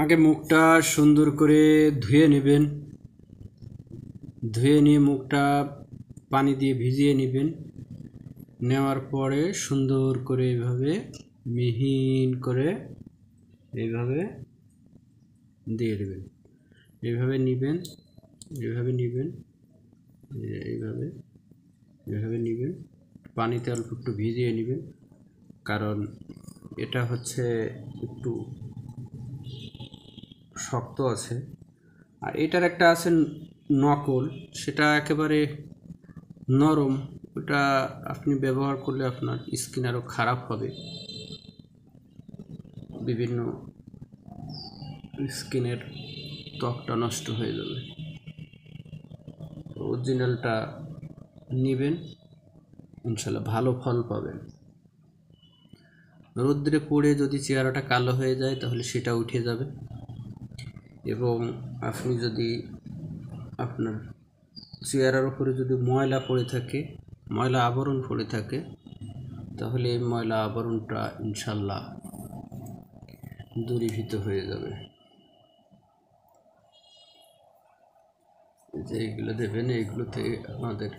আগে মুখটা সুন্দর করে ধুয়ে নেবেন। ধুয়ে নিয়ে মুখটা পানি দিয়ে ভিজিয়ে নেবেন। নেওয়ার পরে সুন্দর করে এইভাবে মিহিন করে এইভাবে দিয়ে দেবেন। এইভাবে নেবেন, এইভাবে নেবেন, এইভাবে এইভাবে নেবেন। পানিতে অল্প একটু ভিজিয়ে নেবেন, কারণ এটা হচ্ছে একটু শক্ত আছে। আর এটার একটা আছে নকল, সেটা একেবারে নরম। ওটা আপনি ব্যবহার করলে আপনার স্কিন আরও খারাপ হবে, বিভিন্ন স্কিনের ত্বকটা নষ্ট হয়ে যাবে। অরিজিনালটা নেবেন, ইনশাল্লাহ ভালো ফল পাবেন। রৌদ্রে পড়ে যদি চেহারাটা কালো হয়ে যায় তাহলে সেটা উঠে যাবে। এবং আপনি যদি আপনার চেহারার উপরে যদি ময়লা পড়ে থাকে, ময়লা আবরণ পড়ে থাকে, তাহলে এই ময়লা আবরণটা ইনশাল্লাহ দূরীভূত হয়ে যাবে। যে এইগুলো দেবেন, এইগুলোতে আমাদের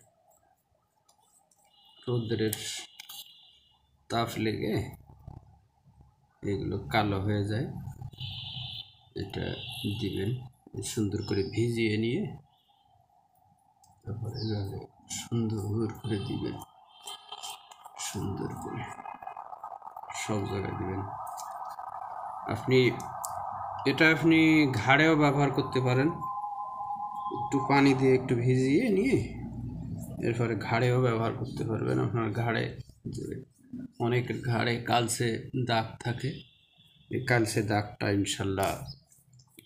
রৌদ্রের তাপ লেগে এগুলো কালো হয়ে যায়। এটা দিবেন, সুন্দর করে ভিজিয়ে নিয়ে তারপরে এভাবে সুন্দর করে দিবেন, সুন্দর করে সব জায়গায় দিবেন। আপনি ঘাড়েও ব্যবহার করতে পারেন, একটু পানি দিয়ে একটু ভিজিয়ে নিয়ে এরপরে ঘাড়েও ব্যবহার করতে পারবেন। আপনার ঘাড়ে যে অনেকের ঘাড়ে কালচে দাগ থাকে, এই কালচে দাগটা ইনশাল্লাহ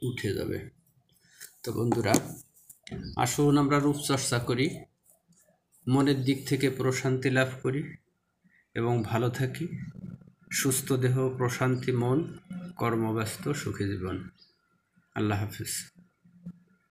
উঠে যাবে। তো বন্ধুরা, আসুন আমরা রূপচর্চা করি, মনের দিক থেকে প্রশান্তি লাভ করি এবং ভালো থাকি। সুস্থ দেহ, প্রশান্তি মন, কর্মব্যস্ত সুখী জীবন। আল্লাহ হাফিজ।